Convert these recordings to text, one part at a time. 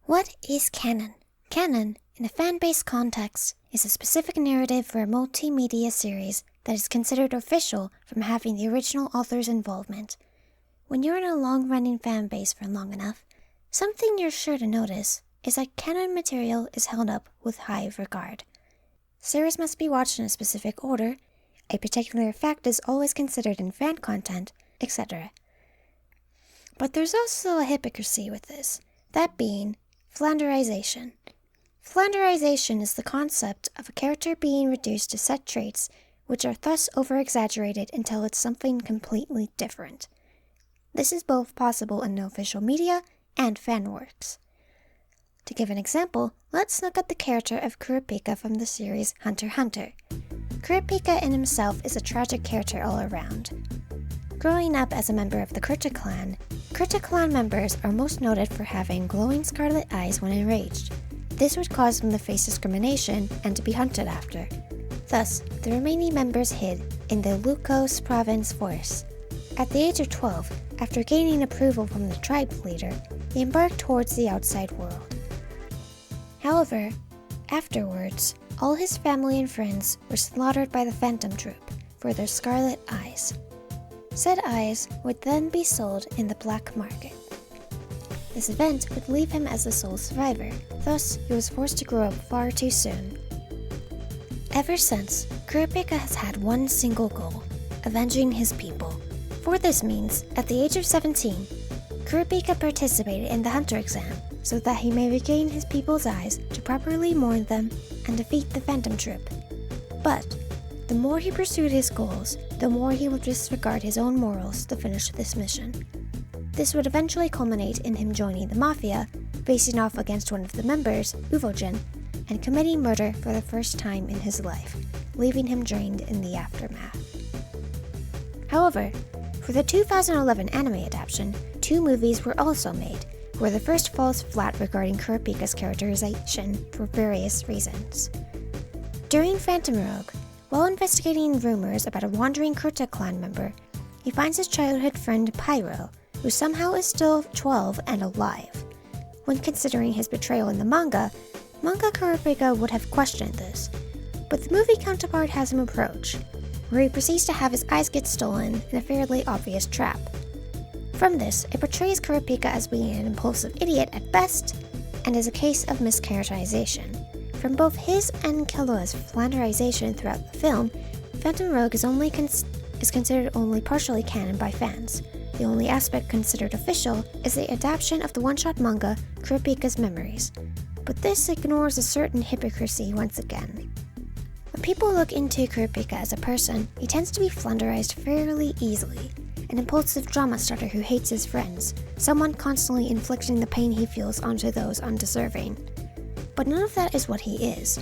What is canon? Canon, in a fan-based context, is a specific narrative for a multimedia series that is considered official from having the original author's involvement. When you're in a long-running fan base for long enough, something you're sure to notice is that canon material is held up with high regard. Series must be watched in a specific order, a particular fact is always considered in fan content, etc. But there's also a hypocrisy with this, that being flanderization. Flanderization is the concept of a character being reduced to set traits which are thus over-exaggerated until it's something completely different. This is both possible in official media and fan works. To give an example, let's look at the character of Kurapika from the series Hunter x Hunter. Kurapika in himself is a tragic character all around. Growing up as a member of the Kurta clan members are most noted for having glowing scarlet eyes when enraged. This would cause them to face discrimination and to be hunted after. Thus, the remaining members hid in the Lukos province forest. At the age of 12, after gaining approval from the tribe's leader, they embarked towards the outside world. However, afterwards, all his family and friends were slaughtered by the Phantom Troop for their scarlet eyes. Said eyes would then be sold in the black market. This event would leave him as the sole survivor, thus he was forced to grow up far too soon. Ever since, Kurapika has had one single goal, avenging his people. For this means, at the age of 17, Kurapika participated in the Hunter exam so that he may regain his people's eyes to properly mourn them and defeat the Phantom Troop. But the more he pursued his goals, the more he would disregard his own morals to finish this mission. This would eventually culminate in him joining the Mafia, facing off against one of the members, Uvojin, and committing murder for the first time in his life, leaving him drained in the aftermath. However, for the 2011 anime adaptation, 2 movies were also made, where the first falls flat regarding Kurapika's characterization for various reasons. During Phantom Rogue, while investigating rumors about a wandering Kurta clan member, he finds his childhood friend Pyro, who somehow is still 12 and alive. When considering his betrayal in the manga Kurapika would have questioned this, but the movie counterpart has him approach, where he proceeds to have his eyes get stolen in a fairly obvious trap. From this, it portrays Kurapika as being an impulsive idiot at best, and is a case of mischaracterization. From both his and Killua's flanderization throughout the film, Phantom Rogue is considered only partially canon by fans. The only aspect considered official is the adaptation of the one-shot manga Kurapika's Memories. But this ignores a certain hypocrisy once again. When people look into Kurapika as a person, he tends to be flanderized fairly easily. An impulsive drama starter who hates his friends, someone constantly inflicting the pain he feels onto those undeserving. But none of that is what he is.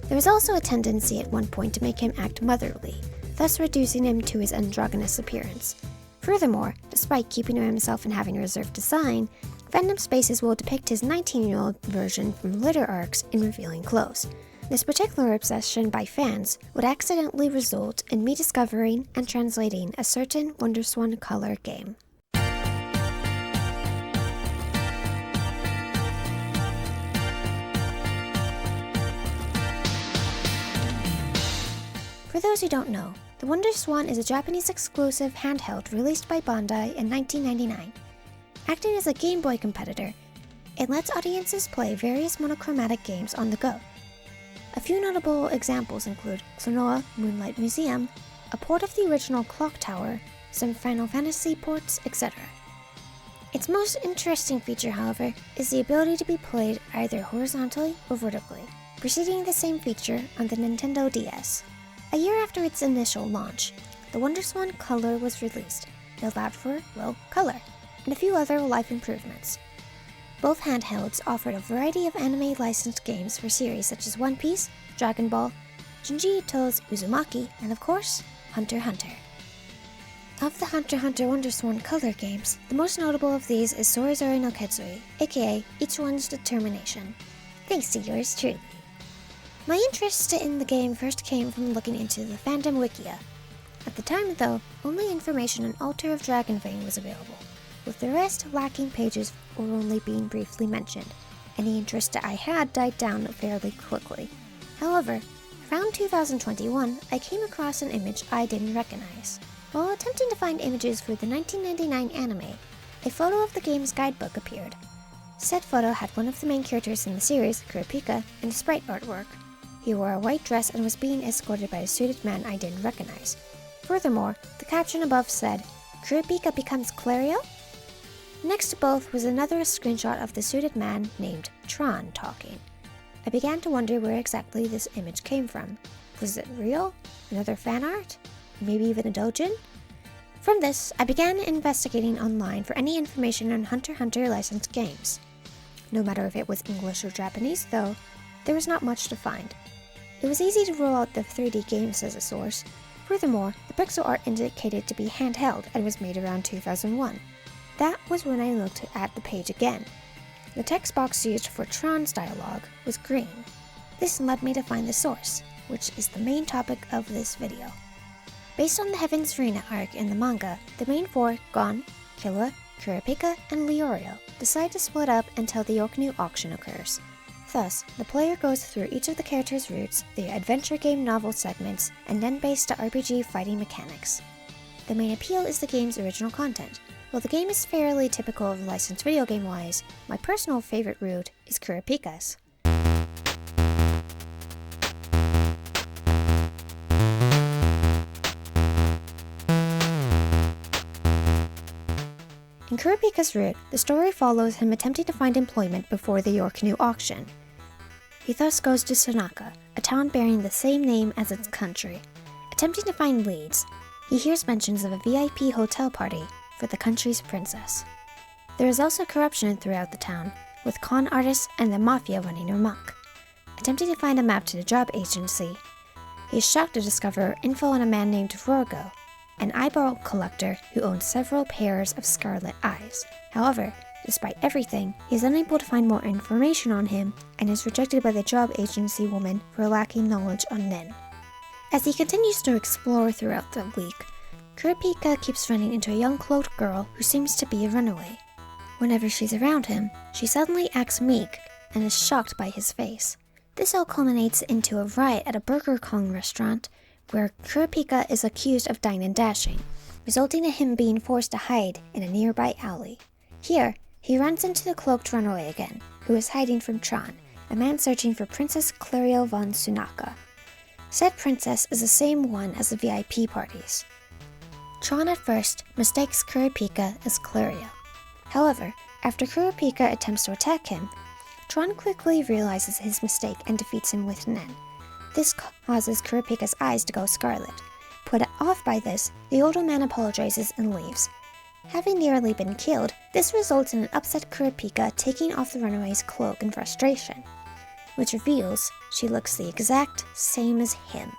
There is also a tendency at one point to make him act motherly, thus reducing him to his androgynous appearance. Furthermore, despite keeping to himself and having a reserved design, Fandom Spaces will depict his 19-year-old version from later arcs in revealing clothes. This particular obsession by fans would accidentally result in me discovering and translating a certain Wonderswan color game. For those who don't know, the Wonderswan is a Japanese exclusive handheld released by Bandai in 1999. Acting as a Game Boy competitor, it lets audiences play various monochromatic games on the go. A few notable examples include Klonoa Moonlight Museum, a port of the original Clock Tower, some Final Fantasy ports, etc. Its most interesting feature, however, is the ability to be played either horizontally or vertically, preceding the same feature on the Nintendo DS. A year after its initial launch, the Wonderswan Color was released. It allowed for, color, and a few other life improvements. Both handhelds offered a variety of anime-licensed games for series such as One Piece, Dragon Ball, Junji Ito's Uzumaki, and of course, Hunter x Hunter. Of the Hunter x Hunter Wonderswan Color games, the most notable of these is Sorizori no Ketsui, aka Each One's Determination. Thanks to yours truly. My interest in the game first came from looking into the fandom wikia. At the time though, only information on Altar of Dragonfang was available, with the rest lacking pages or only being briefly mentioned. Any interest I had died down fairly quickly. However, around 2021, I came across an image I didn't recognize. While attempting to find images for the 1999 anime, a photo of the game's guidebook appeared. Said photo had one of the main characters in the series, Kurapika, in the sprite artwork. He wore a white dress and was being escorted by a suited man I didn't recognize. Furthermore, the caption above said, "Kurapika becomes Clario?" Next to both was another screenshot of the suited man named Tron talking. I began to wonder where exactly this image came from. Was it real? Another fan art? Maybe even a doujin? From this, I began investigating online for any information on Hunter x Hunter licensed games. No matter if it was English or Japanese, though, there was not much to find. It was easy to rule out the 3D games as a source. Furthermore, the pixel art indicated to be handheld and was made around 2001. That was when I looked at the page again. The text box used for Tron's dialogue was green. This led me to find the source, which is the main topic of this video. Based on the Heaven's Arena arc in the manga, the main four, Gon, Killua, Kurapika, and Leorio, decide to split up until the Yorknu auction occurs. Thus, the player goes through each of the characters' routes, the adventure game novel segments, and then based to RPG fighting mechanics. The main appeal is the game's original content. While the game is fairly typical of licensed video game-wise, my personal favorite route is Kurapika's. In Kurapika's route, the story follows him attempting to find employment before the Yorknu auction. He thus goes to Sunaka, a town bearing the same name as its country. Attempting to find leads, he hears mentions of a VIP hotel party for the country's princess. There is also corruption throughout the town, with con artists and the mafia running amok. Attempting to find a map to the job agency, he is shocked to discover info on a man named Rorgo, an eyeball collector who owns several pairs of scarlet eyes. However, despite everything, he is unable to find more information on him and is rejected by the job agency woman for lacking knowledge on Nen. As he continues to explore throughout the week, Kurapika keeps running into a young cloaked girl who seems to be a runaway. Whenever she's around him, she suddenly acts meek and is shocked by his face. This all culminates into a riot at a Burger Kong restaurant where Kurapika is accused of dine and dashing, resulting in him being forced to hide in a nearby alley. Here, he runs into the cloaked runaway again, who is hiding from Tron, a man searching for Princess Clario von Sunaka. Said princess is the same one as the VIP parties. Tron at first mistakes Kurapika as Clario. However, after Kurapika attempts to attack him, Tron quickly realizes his mistake and defeats him with Nen. This causes Kurapika's eyes to go scarlet. Put off by this, the older man apologizes and leaves. Having nearly been killed, this results in an upset Kurapika taking off the runaway's cloak in frustration, which reveals she looks the exact same as him.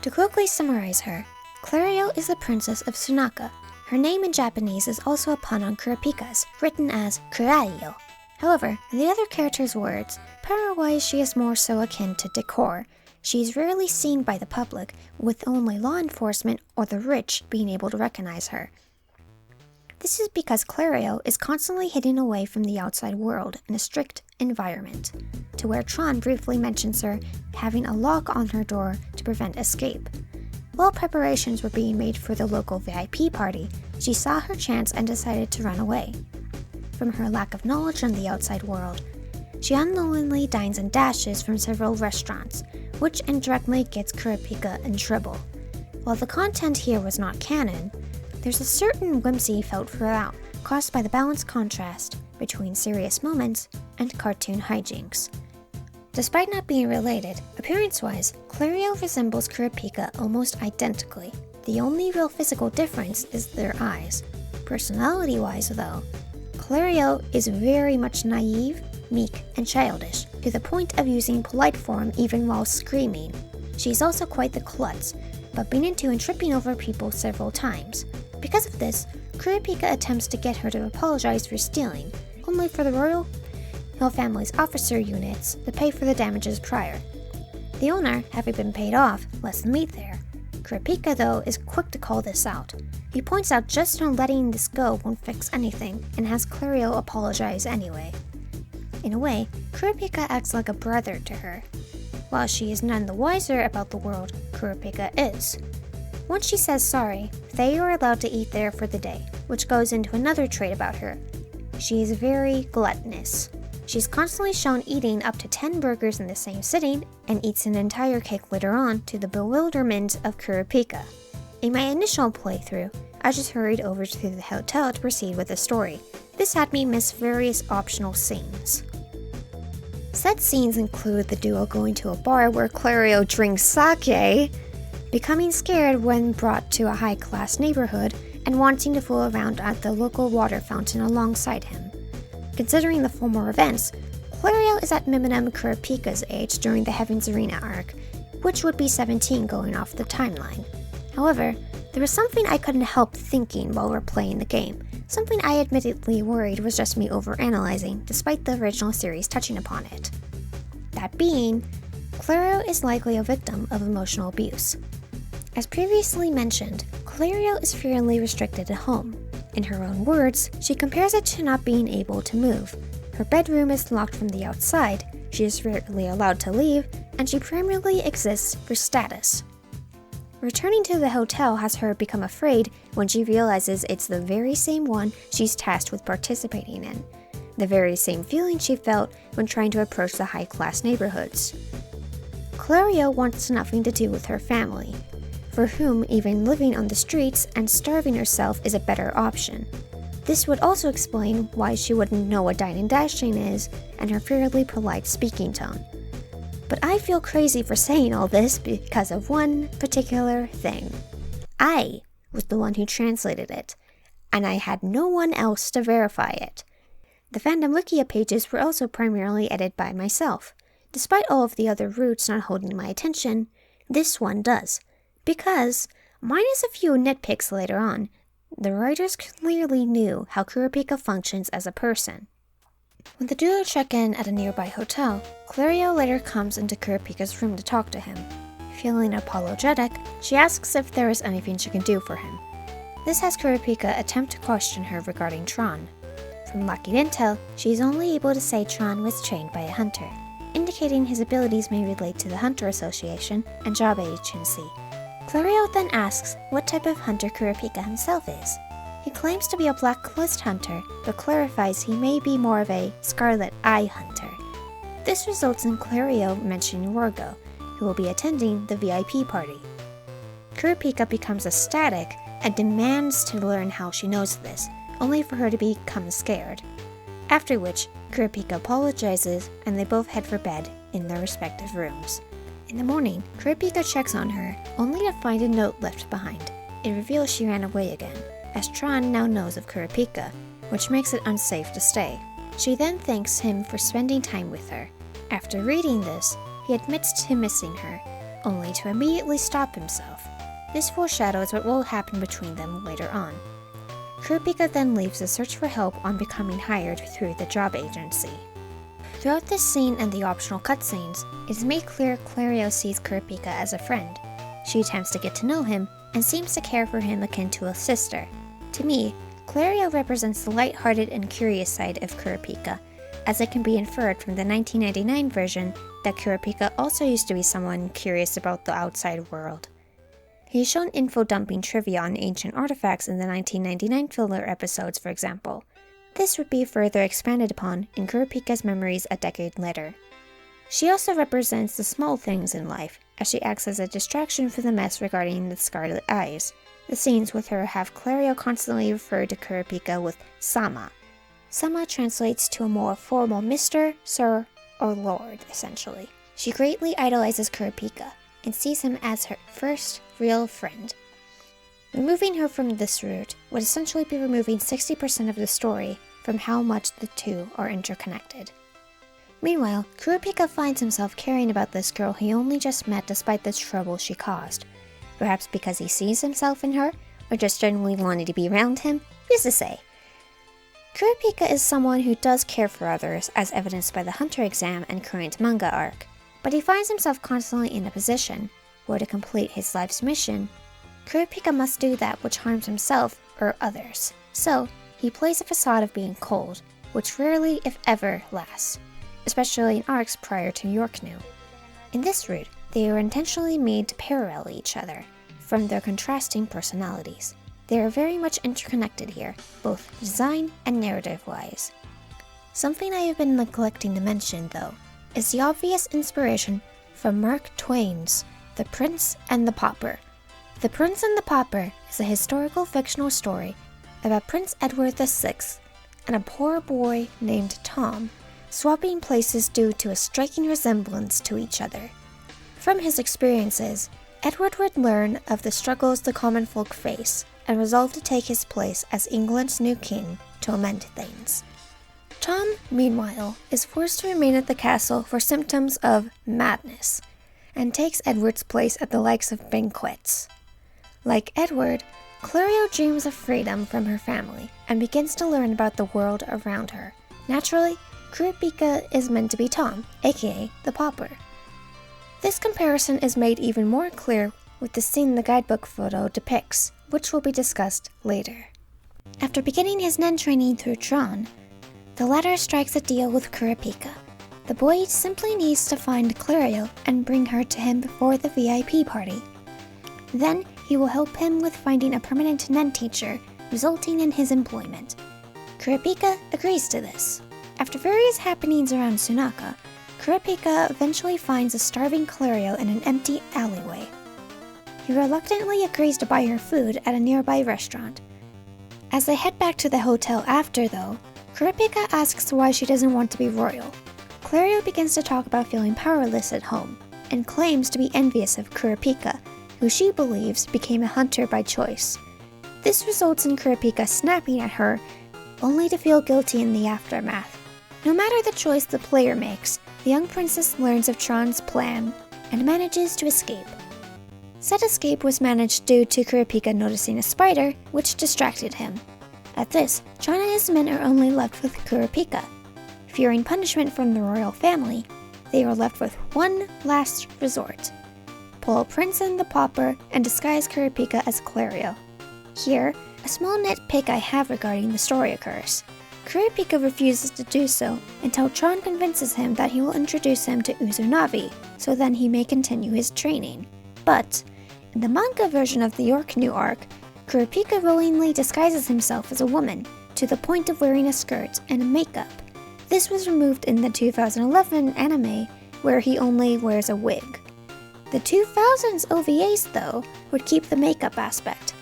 To quickly summarize her, Clario is the princess of Sunaka. Her name in Japanese is also a pun on Kurapika's, written as Clario. However, in the other character's words, power-wise she is more so akin to decor. She is rarely seen by the public, with only law enforcement or the rich being able to recognize her. This is because Clario is constantly hidden away from the outside world in a strict environment, to where Tron briefly mentions her having a lock on her door to prevent escape. While preparations were being made for the local VIP party, she saw her chance and decided to run away. From her lack of knowledge on the outside world, she unknowingly dines and dashes from several restaurants, which indirectly gets Kurapika in trouble. While the content here was not canon, there's a certain whimsy felt throughout, caused by the balanced contrast between serious moments and cartoon hijinks. Despite not being related, appearance-wise, Clario resembles Kurapika almost identically. The only real physical difference is their eyes. Personality-wise, though, Clario is very much naive, meek, and childish, to the point of using polite form even while screaming. She's also quite the klutz, bumping into and tripping over people several times. Because of this, Kurapika attempts to get her to apologize for stealing, only for the royal family's officer units to pay for the damages prior. The owner, having been paid off, lets them meet there. Kurapika, though, is quick to call this out. He points out just on letting this go won't fix anything, and has Clario apologize anyway. In a way, Kurapika acts like a brother to her. While she is none the wiser about the world, Kurapika is. Once she says sorry, they are allowed to eat there for the day, which goes into another trait about her. She is very gluttonous. She's constantly shown eating up to 10 burgers in the same sitting and eats an entire cake later on, to the bewilderment of Kurapika. In my initial playthrough, I just hurried over to the hotel to proceed with the story. This had me miss various optional scenes. Said scenes include the duo going to a bar where Clario drinks sake, becoming scared when brought to a high-class neighborhood, and wanting to fool around at the local water fountain alongside him. Considering the former events, Clario is at minimum Kurapika's age during the Heaven's Arena arc, which would be 17 going off the timeline. However, there was something I couldn't help thinking while we're playing the game, something I admittedly worried was just me overanalyzing despite the original series touching upon it. That being, Clario is likely a victim of emotional abuse. As previously mentioned, Clario is fairly restricted at home. In her own words, she compares it to not being able to move. Her bedroom is locked from the outside, she is rarely allowed to leave, and she primarily exists for status. Returning to the hotel has her become afraid when she realizes it's the very same one she's tasked with participating in, the very same feeling she felt when trying to approach the high-class neighborhoods. Clario wants nothing to do with her family, for whom even living on the streets and starving herself is a better option. This would also explain why she wouldn't know what dine and dashing is and her fairly polite speaking tone. But I feel crazy for saying all this because of one particular thing. I was the one who translated it, and I had no one else to verify it. The fandom Wikia pages were also primarily edited by myself. Despite all of the other routes not holding my attention, this one does. Because, minus a few nitpicks later on, the writers clearly knew how Kurapika functions as a person. When the duo check in at a nearby hotel, Clario later comes into Kurapika's room to talk to him. Feeling apologetic, she asks if there is anything she can do for him. This has Kurapika attempt to question her regarding Tron. From lacking intel, she is only able to say Tron was trained by a hunter, indicating his abilities may relate to the Hunter Association and job agency. Clario then asks what type of hunter Kurapika himself is. He claims to be a blacklist hunter, but clarifies he may be more of a scarlet eye hunter. This results in Clario mentioning Rorgo, who will be attending the VIP party. Kurapika becomes ecstatic and demands to learn how she knows this, only for her to become scared. After which, Kurapika apologizes and they both head for bed in their respective rooms. In the morning, Kurapika checks on her, only to find a note left behind. It reveals she ran away again, as Tron now knows of Kurapika, which makes it unsafe to stay. She then thanks him for spending time with her. After reading this, he admits to missing her, only to immediately stop himself. This foreshadows what will happen between them later on. Kurapika then leaves to search for help on becoming hired through the job agency. Throughout this scene and the optional cutscenes, it is made clear Clario sees Kurapika as a friend. She attempts to get to know him, and seems to care for him akin to a sister. To me, Clario represents the light-hearted and curious side of Kurapika, as it can be inferred from the 1999 version that Kurapika also used to be someone curious about the outside world. He is shown info-dumping trivia on ancient artifacts in the 1999 filler episodes, for example. This would be further expanded upon in Kurapika's memories a decade later. She also represents the small things in life, as she acts as a distraction for the mess regarding the scarlet eyes. The scenes with her have Clario constantly refer to Kurapika with Sama. Sama translates to a more formal Mr., Sir, or Lord, essentially. She greatly idolizes Kurapika, and sees him as her first real friend. Removing her from this route would essentially be removing 60% of the story from how much the two are interconnected. Meanwhile, Kurapika finds himself caring about this girl he only just met despite the trouble she caused. Perhaps because he sees himself in her, or just genuinely wanting to be around him, who's to say? Kurapika is someone who does care for others, as evidenced by the Hunter exam and current manga arc, but he finds himself constantly in a position where to complete his life's mission, Kurapika must do that which harms himself or others. So, he plays a facade of being cold, which rarely, if ever, lasts. especially in arcs prior to Yorknu. In this route, they are intentionally made to parallel each other, from their contrasting personalities. They are very much interconnected here, both design and narrative-wise. Something I have been neglecting to mention, though, is the obvious inspiration from Mark Twain's The Prince and the Pauper. The Prince and the Pauper is a historical fictional story about Prince Edward VI and a poor boy named Tom, swapping places due to a striking resemblance to each other. From his experiences, Edward would learn of the struggles the common folk face and resolve to take his place as England's new king to amend things. Tom, meanwhile, is forced to remain at the castle for symptoms of madness, and takes Edward's place at the likes of banquets. Like Edward, Clario dreams of freedom from her family and begins to learn about the world around her. Naturally, Kurapika is meant to be Tom, aka the Pauper. This comparison is made even more clear with the scene the guidebook photo depicts, which will be discussed later. After beginning his nen training through Tron, the latter strikes a deal with Kurapika. The boy simply needs to find Clario and bring her to him before the VIP party. Then he will help him with finding a permanent nen teacher, resulting in his employment. Kurapika agrees to this. After various happenings around Sunaka, Kurapika eventually finds a starving Clario in an empty alleyway. He reluctantly agrees to buy her food at a nearby restaurant. As they head back to the hotel after, though, Kurapika asks why she doesn't want to be royal. Clario begins to talk about feeling powerless at home, and claims to be envious of Kurapika, who she believes became a hunter by choice. This results in Kurapika snapping at her, only to feel guilty in the aftermath. No matter the choice the player makes, the young princess learns of Tron's plan and manages to escape. Said escape was managed due to Kurapika noticing a spider, which distracted him. At this, Tron and his men are only left with Kurapika. Fearing punishment from the royal family, they are left with one last resort: pull Prince and the Pauper and disguise Kurapika as Clario. Here, a small nitpick I have regarding the story occurs. Kurapika refuses to do so until Tron convinces him that he will introduce him to Uzunavi, so then he may continue his training. But, in the manga version of the Yorknu arc, Kurapika willingly disguises himself as a woman, to the point of wearing a skirt and makeup. This was removed in the 2011 anime, where he only wears a wig. The 2000s OVAs, though, would keep the makeup aspect.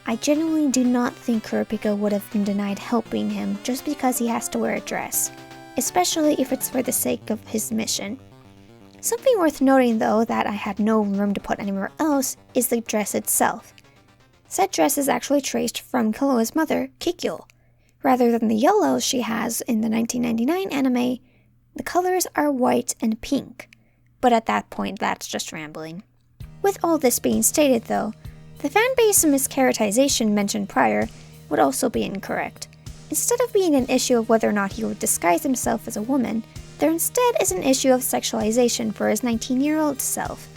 I genuinely do not think Kurapika would have been denied helping him just because he has to wear a dress, especially if it's for the sake of his mission. Something worth noting, though, that I had no room to put anywhere else is the dress itself. Said dress is actually traced from Killooa's mother, Kikyo. Rather than the yellow she has in the 1999 anime, the colors are white and pink. But at that point, that's just rambling. With all this being stated, though, the fanbase mischaracterization mentioned prior would also be incorrect. Instead of being an issue of whether or not he would disguise himself as a woman, there instead is an issue of sexualization for his 19-year-old self.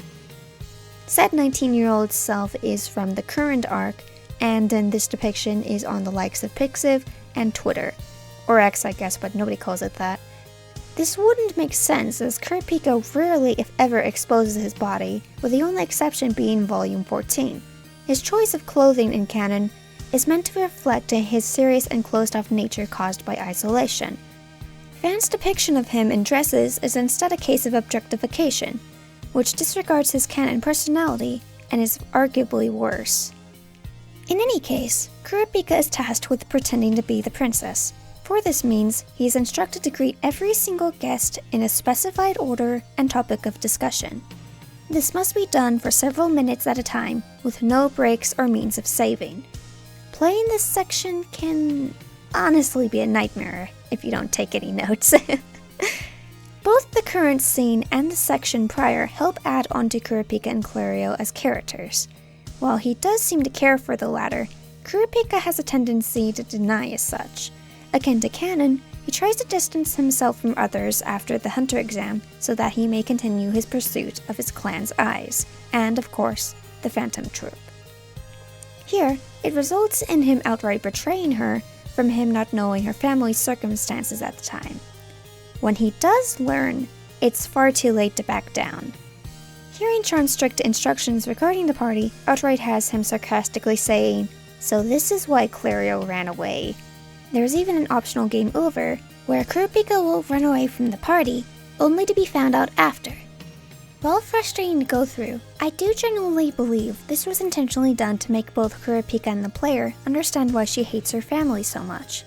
Said 19-year-old self is from the current arc, and then this depiction is on the likes of Pixiv and Twitter. Or X, I guess, but nobody calls it that. This wouldn't make sense, as Kurapika rarely, if ever, exposes his body, with the only exception being Volume 14. His choice of clothing in canon is meant to reflect his serious and closed-off nature caused by isolation. Fans' depiction of him in dresses is instead a case of objectification, which disregards his canon personality and is arguably worse. In any case, Kurapika is tasked with pretending to be the princess. For this means, he is instructed to greet every single guest in a specified order and topic of discussion. This must be done for several minutes at a time, with no breaks or means of saving. Playing this section can honestly be a nightmare if you don't take any notes. Both the current scene and the section prior help add on to Kurapika and Clario as characters. While he does seem to care for the latter, Kurapika has a tendency to deny as such. Akin to canon, he tries to distance himself from others after the hunter exam so that he may continue his pursuit of his clan's eyes, and of course, the Phantom Troop. Here, it results in him outright betraying her from him not knowing her family's circumstances at the time. When he does learn, it's far too late to back down. Hearing Tron's strict instructions regarding the party outright has him sarcastically saying, "So this is why Clario ran away." There's even an optional game over, where Kurapika will run away from the party, only to be found out after. While frustrating to go through, I do genuinely believe this was intentionally done to make both Kurapika and the player understand why she hates her family so much.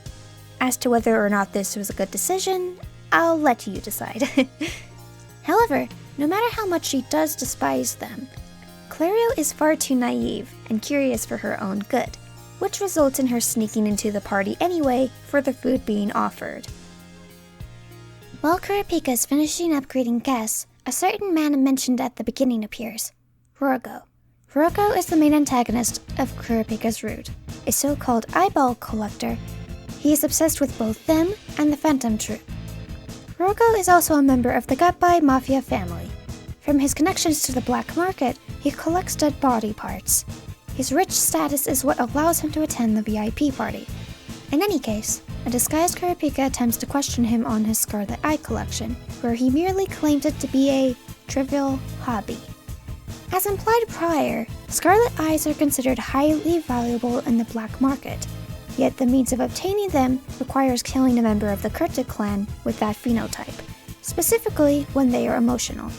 As to whether or not this was a good decision, I'll let you decide. However, no matter how much she does despise them, Clario is far too naive and curious for her own good, which results in her sneaking into the party anyway for the food being offered. While Kurapika is finishing upgrading guests, a certain man mentioned at the beginning appears, Rorgo. Rorgo is the main antagonist of Kurapika's route, a so-called eyeball collector. He is obsessed with both them and the Phantom Troupe. Rorgo is also a member of the Gutbye Mafia family. From his connections to the black market, he collects dead body parts. His rich status is what allows him to attend the VIP party. In any case, a disguised Kurapika attempts to question him on his scarlet eye collection, where he merely claims it to be a trivial hobby. As implied prior, scarlet eyes are considered highly valuable in the black market, yet the means of obtaining them requires killing a member of the Kurta clan with that phenotype, specifically when they are emotional.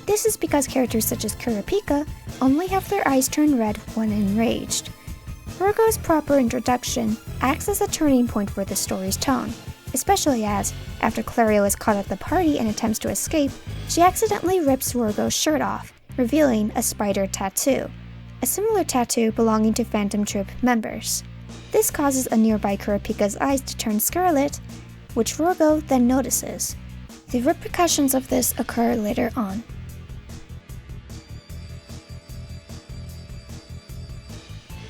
This is because characters such as Kurapika only have their eyes turn red when enraged. Rorgo's proper introduction acts as a turning point for the story's tone, especially as, after Clario is caught at the party and attempts to escape, she accidentally rips Rorgo's shirt off, revealing a spider tattoo, a similar tattoo belonging to Phantom Troupe members. This causes a nearby Kurapika's eyes to turn scarlet, which Rorgo then notices. The repercussions of this occur later on.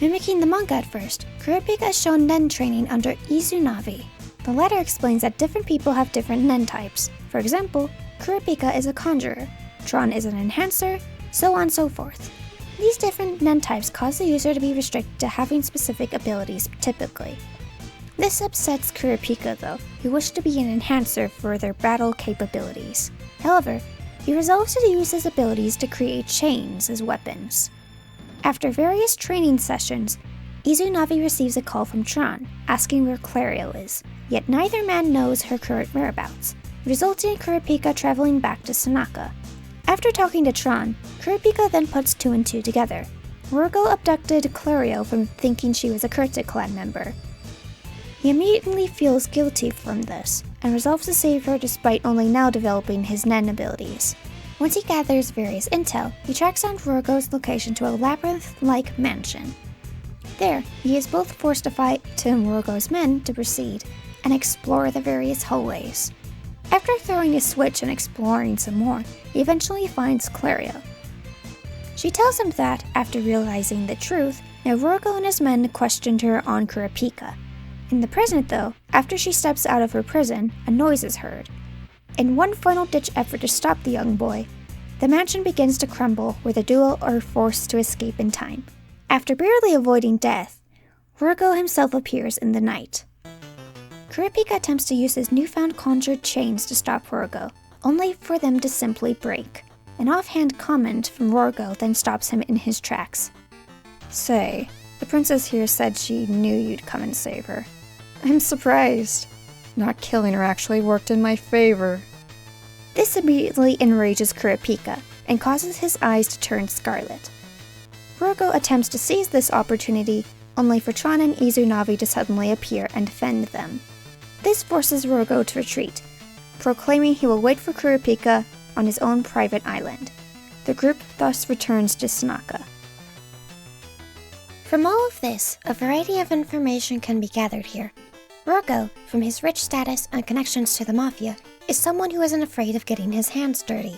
Mimicking the manga at first, Kurapika is shown nen training under Izunavi. The latter explains that different people have different nen types. For example, Kurapika is a conjurer, Tron is an enhancer, so on and so forth. These different nen types cause the user to be restricted to having specific abilities typically. This upsets Kurapika though, who wishes to be an enhancer for their battle capabilities. However, he resolves to use his abilities to create chains as weapons. After various training sessions, Izunavi receives a call from Tron, asking where Clario is, yet neither man knows her current whereabouts, resulting in Kurapika traveling back to Sanaka. After talking to Tron, Kurapika then puts two and two together. Rorgo abducted Clario from thinking she was a Kurta clan member. He immediately feels guilty from this, and resolves to save her despite only now developing his nen abilities. Once he gathers various intel, he tracks down Rorgo's location to a labyrinth-like mansion. There, he is both forced to fight Rorgo's men to proceed, and explore the various hallways. After throwing a switch and exploring some more, he eventually finds Clario. She tells him that, after realizing the truth, now Rorgo and his men questioned her on Kurapika. In the present though, after she steps out of her prison, a noise is heard. In one final-ditch effort to stop the young boy, the mansion begins to crumble where the duo are forced to escape in time. After barely avoiding death, Rorgo himself appears in the night. Kurapika attempts to use his newfound conjured chains to stop Rorgo, only for them to simply break. An offhand comment from Rorgo then stops him in his tracks. "Say, the princess here said she knew you'd come and save her. I'm surprised. Not killing her actually worked in my favor." This immediately enrages Kurapika and causes his eyes to turn scarlet. Rorgo attempts to seize this opportunity, only for Tron and Izunavi to suddenly appear and defend them. This forces Rorgo to retreat, proclaiming he will wait for Kurapika on his own private island. The group thus returns to Sanaka. From all of this, a variety of information can be gathered here. Rorgo, from his rich status and connections to the Mafia, is someone who isn't afraid of getting his hands dirty.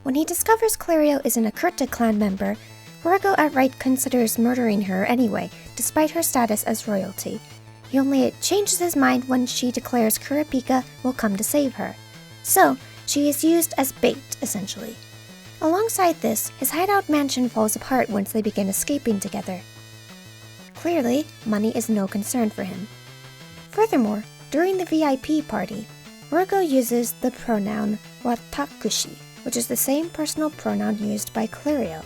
When he discovers Clario isn't a Kurta clan member, Rorgo outright considers murdering her anyway, despite her status as royalty. He only changes his mind when she declares Kurapika will come to save her. So, she is used as bait, essentially. Alongside this, his hideout mansion falls apart once they begin escaping together. Clearly, money is no concern for him. Furthermore, during the VIP party, Rorgo uses the pronoun Watakushi, which is the same personal pronoun used by Clario.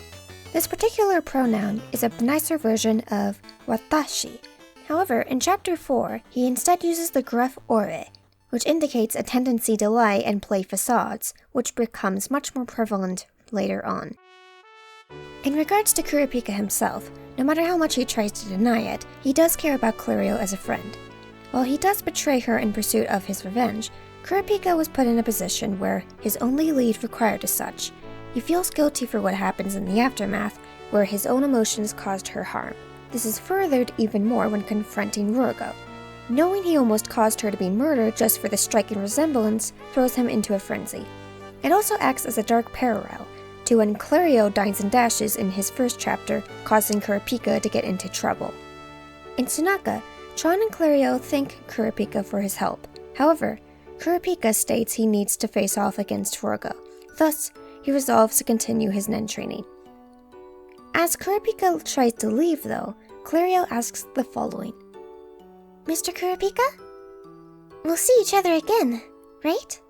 This particular pronoun is a nicer version of watashi. However, in Chapter 4, he instead uses the gruff ore, which indicates a tendency to lie and play facades, which becomes much more prevalent later on. In regards to Kurapika himself, no matter how much he tries to deny it, he does care about Clario as a friend. While he does betray her in pursuit of his revenge, Kurapika was put in a position where his only lead required as such. He feels guilty for what happens in the aftermath, where his own emotions caused her harm. This is furthered even more when confronting Rorgo. Knowing he almost caused her to be murdered just for the striking resemblance throws him into a frenzy. It also acts as a dark parallel to when Clario dines and dashes in his first chapter, causing Kurapika to get into trouble. In Tsunaka, Tron and Clario thank Kurapika for his help. However, Kurapika states he needs to face off against Rorgo. Thus, he resolves to continue his nen training. As Kurapika tries to leave though, Clario asks the following. Mr. Kurapika? We'll see each other again, right?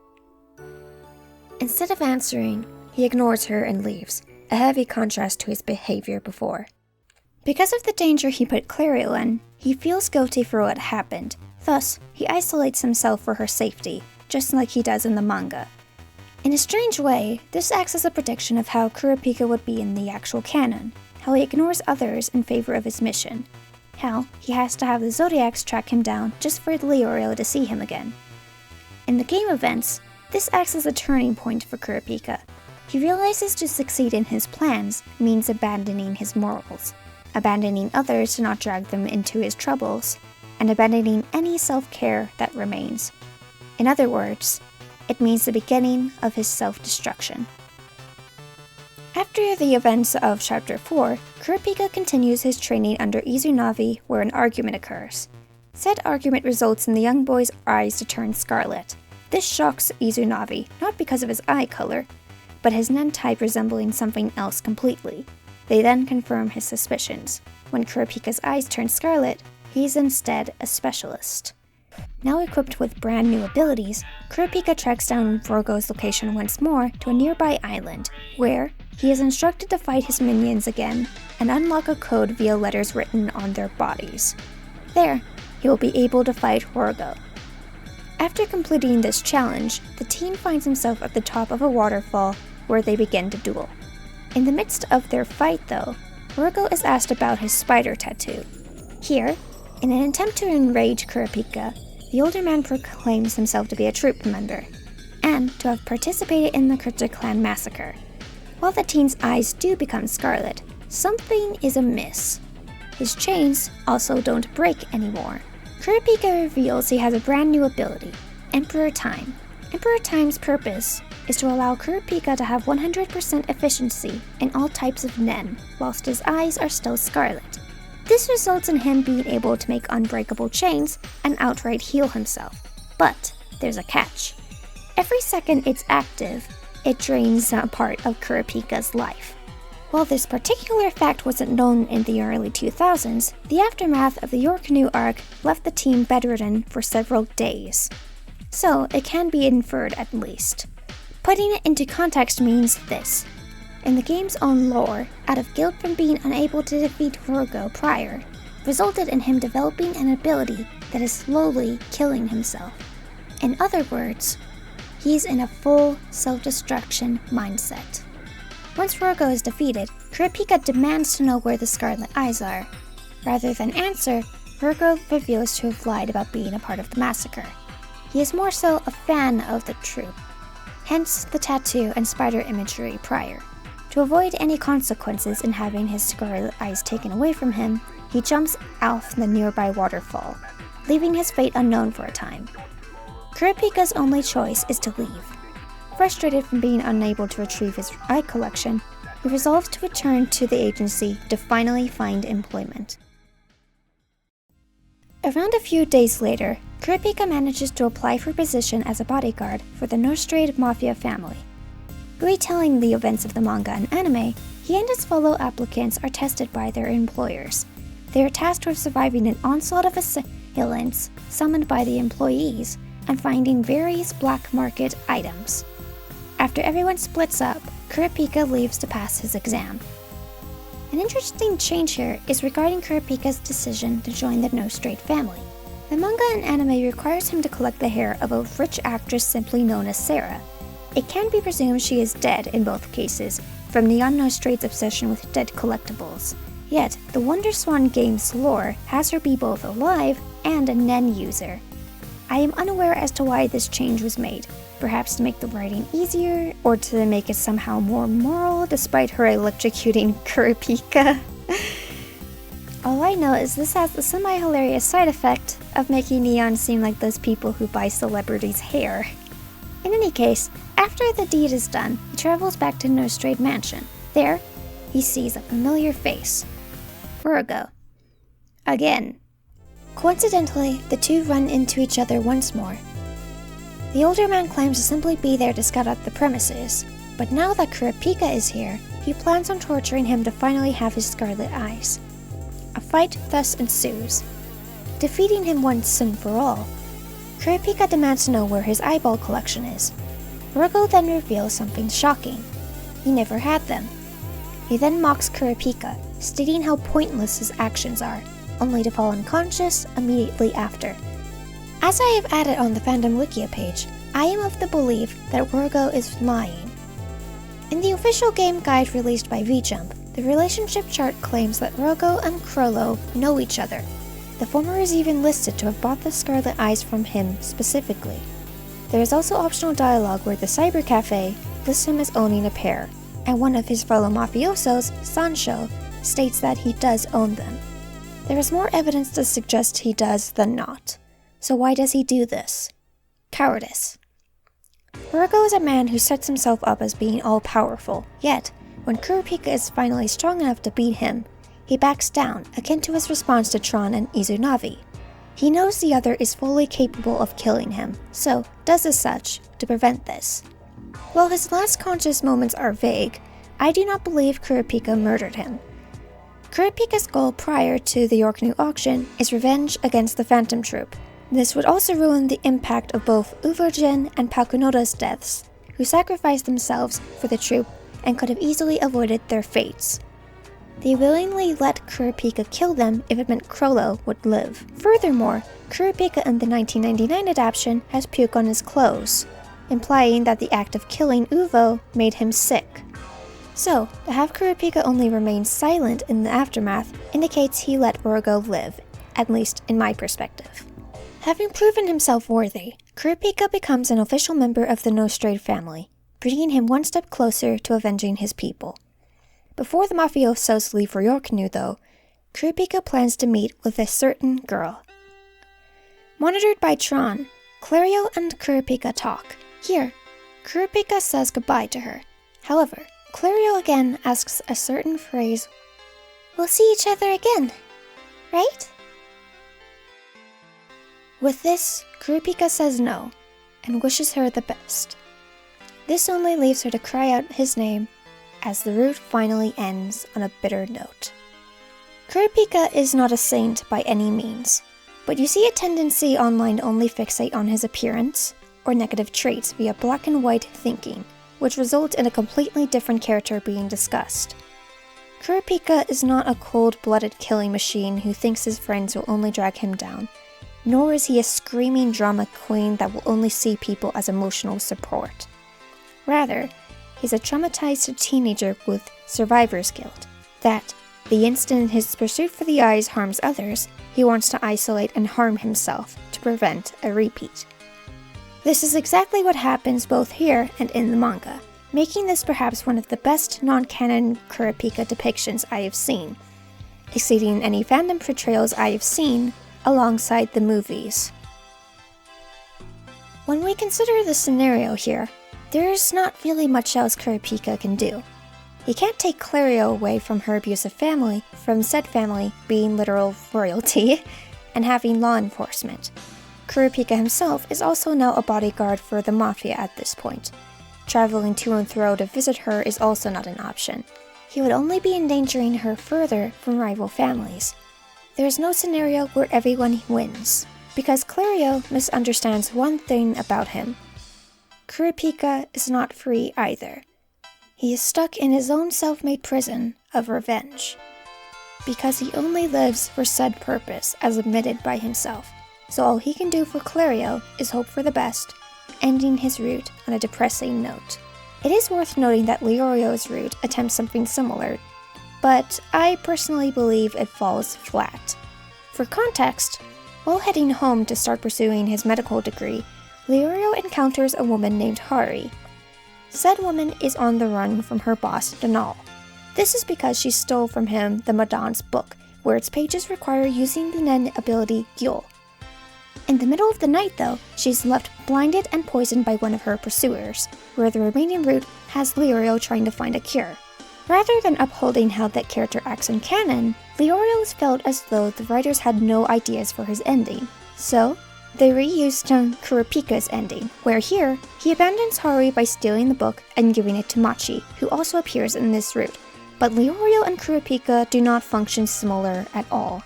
Instead of answering, he ignores her and leaves, a heavy contrast to his behavior before. Because of the danger he put Clario in, he feels guilty for what happened. Thus, he isolates himself for her safety, just like he does in the manga. In a strange way, this acts as a prediction of how Kurapika would be in the actual canon, how he ignores others in favor of his mission, how he has to have the Zodiacs track him down just for Leorio to see him again. In the game events, this acts as a turning point for Kurapika. He realizes to succeed in his plans means abandoning his morals, abandoning others to not drag them into his troubles, and abandoning any self-care that remains. In other words, it means the beginning of his self-destruction. After the events of Chapter 4, Kurapika continues his training under Izunami where an argument occurs. Said argument results in the young boy's eyes to turn scarlet. This shocks Izunami, not because of his eye color, but his nen type resembling something else completely. They then confirm his suspicions. When Kurapika's eyes turn scarlet, he's instead a specialist. Now equipped with brand new abilities, Kurapika tracks down Rorgo's location once more to a nearby island, where he is instructed to fight his minions again and unlock a code via letters written on their bodies. There, he will be able to fight Rorgo. After completing this challenge, the team finds himself at the top of a waterfall where they begin to duel. In the midst of their fight though, Rorgo is asked about his spider tattoo. Here, in an attempt to enrage Kurapika, the older man proclaims himself to be a troop member, and to have participated in the Kurta clan massacre. While the teen's eyes do become scarlet, something is amiss. His chains also don't break anymore. Kurapika reveals he has a brand new ability, Emperor Time. Emperor Time's purpose is to allow Kurapika to have 100% efficiency in all types of nen, whilst his eyes are still scarlet. This results in him being able to make unbreakable chains and outright heal himself. But there's a catch. Every second it's active, it drains a part of Kurapika's life. While this particular fact wasn't known in the early 2000s, the aftermath of the Your Canoe arc left the team bedridden for several days. So it can be inferred at least. Putting it into context means this. In the game's own lore, out of guilt from being unable to defeat Rorgo prior, resulted in him developing an ability that is slowly killing himself. In other words, he's in a full self-destruction mindset. Once Rorgo is defeated, Kurapika demands to know where the scarlet eyes are. Rather than answer, Rorgo reveals to have lied about being a part of the massacre. He is more so a fan of the troop, hence the tattoo and spider imagery prior. To avoid any consequences in having his scarlet eyes taken away from him, he jumps off the nearby waterfall, leaving his fate unknown for a time. Kurapika's only choice is to leave. Frustrated from being unable to retrieve his eye collection, he resolves to return to the agency to finally find employment. Around a few days later, Kurapika manages to apply for a position as a bodyguard for the Nostrade Mafia family. Retelling the events of the manga and anime, he and his fellow applicants are tested by their employers. They are tasked with surviving an onslaught of assailants summoned by the employees, and finding various black market items. After everyone splits up, Kurapika leaves to pass his exam. An interesting change here is regarding Kurapika's decision to join the No Straight family. The manga and anime requires him to collect the hair of a rich actress simply known as Sarah. It can be presumed she is dead in both cases, from Neon No Straight's obsession with dead collectibles. Yet, the Wonderswan game's lore has her be both alive and a Nen user. I am unaware as to why this change was made, perhaps to make the writing easier, or to make it somehow more moral despite her electrocuting Kurapika. All I know is this has the semi-hilarious side effect of making Neon seem like those people who buy celebrities' hair. In any case, after the deed is done, he travels back to No Straight Mansion. There, he sees a familiar face. Rorgo. Again. Coincidentally, the two run into each other once more. The older man claims to simply be there to scout out the premises, but now that Kurapika is here, he plans on torturing him to finally have his scarlet eyes. A fight thus ensues. Defeating him once and for all, Kurapika demands to know where his eyeball collection is. Rorgo then reveals something shocking. He never had them. He then mocks Kurapika, stating how pointless his actions are, only to fall unconscious immediately after. As I have added on the fandom Wikia page, I am of the belief that Rorgo is lying. In the official game guide released by VJump, the relationship chart claims that Rorgo and Crollo know each other. The former is even listed to have bought the scarlet eyes from him specifically. There is also optional dialogue where the cyber cafe lists him as owning a pair, and one of his fellow mafiosos, Sancho, states that he does own them. There is more evidence to suggest he does than not. So why does he do this? Cowardice. Rorgo is a man who sets himself up as being all-powerful, yet, when Kurapika is finally strong enough to beat him, he backs down, akin to his response to Tron and Izunavi. He knows the other is fully capable of killing him, so does as such to prevent this. While his last conscious moments are vague, I do not believe Kurapika murdered him. Kurapika's goal prior to the Yorknu auction is revenge against the Phantom Troop. This would also ruin the impact of both Uvojin and Pakunoda's deaths, who sacrificed themselves for the troop and could have easily avoided their fates. They willingly let Kurapika kill them if it meant Crollo would live. Furthermore, Kurapika in the 1999 adaptation has puke on his clothes, implying that the act of killing Uvo made him sick. So, to have Kurapika only remain silent in the aftermath indicates he let Rorgo live, at least in my perspective. Having proven himself worthy, Kurapika becomes an official member of the No Straight family, bringing him one step closer to avenging his people. Before the mafiosos leave for Yorknu, though, Kurapika plans to meet with a certain girl. Monitored by Tron, Clario and Kurapika talk. Here, Kurapika says goodbye to her. However, Clario again asks a certain phrase, "We'll see each other again, right?" With this, Kurapika says no, and wishes her the best. This only leaves her to cry out his name, as the route finally ends on a bitter note. Kurapika is not a saint by any means, but you see a tendency online to only fixate on his appearance, or negative traits via black and white thinking, which results in a completely different character being discussed. Kurapika is not a cold-blooded killing machine who thinks his friends will only drag him down, nor is he a screaming drama queen that will only see people as emotional support. Rather, he's a traumatized teenager with survivor's guilt, that, the instant his pursuit for the eyes harms others, he wants to isolate and harm himself to prevent a repeat. This is exactly what happens both here and in the manga, making this perhaps one of the best non-canon Kurapika depictions I have seen, exceeding any fandom portrayals I have seen alongside the movies. When we consider the scenario here, there's not really much else Kurapika can do. He can't take Clario away from her abusive family, from said family being literal royalty, and having law enforcement. Kurapika himself is also now a bodyguard for the mafia at this point. Traveling to and fro to visit her is also not an option. He would only be endangering her further from rival families. There is no scenario where everyone wins. because Clario misunderstands one thing about him. Kurapika is not free either. He is stuck in his own self-made prison of revenge, because he only lives for said purpose as admitted by himself, so all he can do for Clario is hope for the best, ending his route on a depressing note. It is worth noting that Leorio's route attempts something similar, but I personally believe it falls flat. For context, while heading home to start pursuing his medical degree, Leorio encounters a woman named Hari. Said woman is on the run from her boss, Donal. This is because she stole from him the Madan's book, where its pages require using the Nen ability Gyul. In the middle of the night, though, she's left blinded and poisoned by one of her pursuers, where the remaining route has Leorio trying to find a cure. Rather than upholding how that character acts in canon, Leorio's felt as though the writers had no ideas for his ending. So, they reused Kurapika's ending, where here, he abandons Hari by stealing the book and giving it to Machi, who also appears in this route. But Leorio and Kurapika do not function similar at all.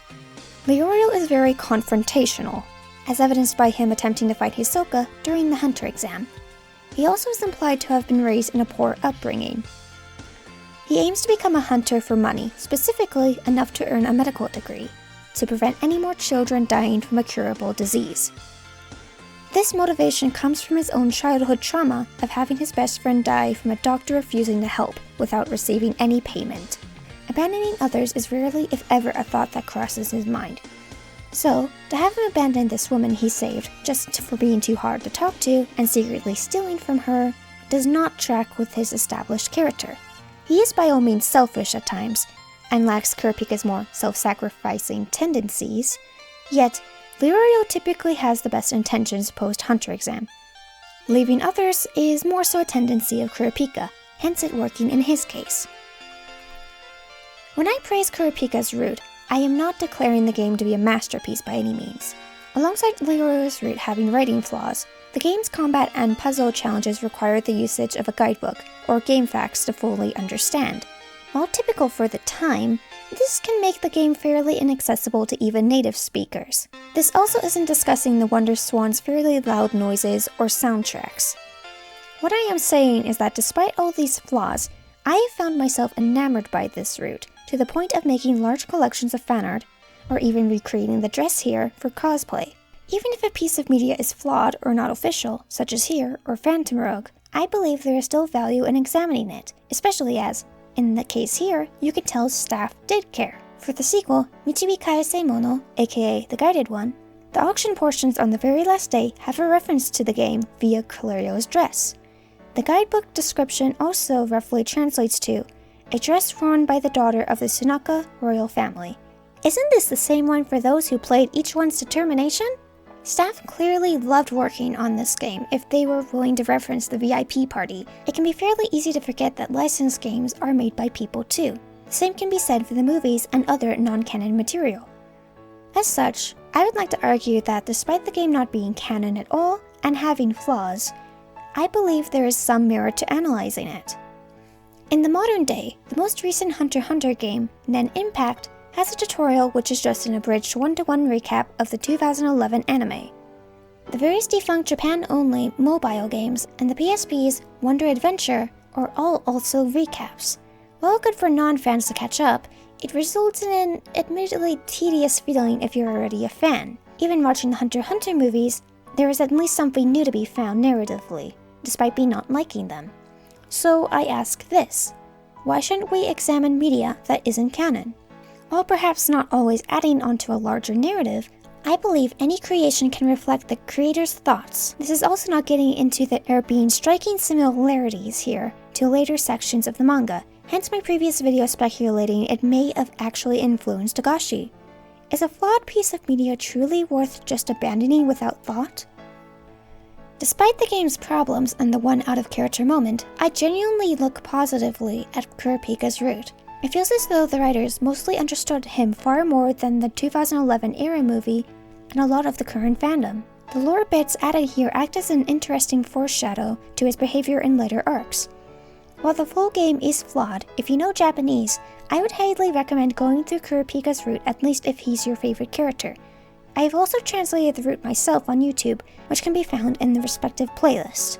Leorio is very confrontational, as evidenced by him attempting to fight Hisoka during the hunter exam. He also is implied to have been raised in a poor upbringing. He aims to become a hunter for money, specifically enough to earn a medical degree, to prevent any more children dying from a curable disease. This motivation comes from his own childhood trauma of having his best friend die from a doctor refusing to help without receiving any payment. Abandoning others is rarely, if ever, a thought that crosses his mind. So, to have him abandon this woman he saved just for being too hard to talk to and secretly stealing from her does not track with his established character. He is by all means selfish at times, and lacks Kurapika's more self-sacrificing tendencies, yet Leorio typically has the best intentions post-hunter exam. Leaving others is more so a tendency of Kurapika, hence it working in his case. When I praise Kurapika's route, I am not declaring the game to be a masterpiece by any means. Alongside Leorio's route having writing flaws, the game's combat and puzzle challenges require the usage of a guidebook or game facts to fully understand. While typical for the time, this can make the game fairly inaccessible to even native speakers. This also isn't discussing the Wonderswan's fairly loud noises or soundtracks. What I am saying is that despite all these flaws, I have found myself enamored by this route, to the point of making large collections of fan art, or even recreating the dress here for cosplay. Even if a piece of media is flawed or not official, such as here or Phantom Rogue, I believe there is still value in examining it, especially as, in the case here, you can tell staff did care. For the sequel, Michibi Kaisei Mono, aka the guided one, the auction portions on the very last day have a reference to the game via Clario's dress. The guidebook description also roughly translates to, a dress worn by the daughter of the Sunaka royal family. Isn't this the same one for those who played each one's determination? Staff clearly loved working on this game if they were willing to reference the VIP party. It can be fairly easy to forget that licensed games are made by people too. The same can be said for the movies and other non-canon material. As such, I would like to argue that despite the game not being canon at all and having flaws, I believe there is some merit to analyzing it. In the modern day, the most recent Hunter x Hunter game, Nen Impact, has a tutorial which is just an abridged 1-to-1 recap of the 2011 anime. The various defunct Japan-only mobile games and the PSP's Wonder Adventure are all also recaps. While good for non-fans to catch up, it results in an admittedly tedious feeling if you're already a fan. Even watching the Hunter x Hunter movies, there is at least something new to be found narratively, despite me not liking them. So I ask this, why shouldn't we examine media that isn't canon? While perhaps not always adding onto a larger narrative, I believe any creation can reflect the creator's thoughts. This is also not getting into there being striking similarities here to later sections of the manga, hence my previous video speculating it may have actually influenced Togashi. Is a flawed piece of media truly worth just abandoning without thought? Despite the game's problems and the one out-of-character moment, I genuinely look positively at Kurapika's route. It feels as though the writers mostly understood him far more than the 2011 era movie and a lot of the current fandom. The lore bits added here act as an interesting foreshadow to his behavior in later arcs. While the full game is flawed, if you know Japanese, I would highly recommend going through Kurapika's route at least if he's your favorite character. I have also translated the root myself on YouTube, which can be found in the respective playlist.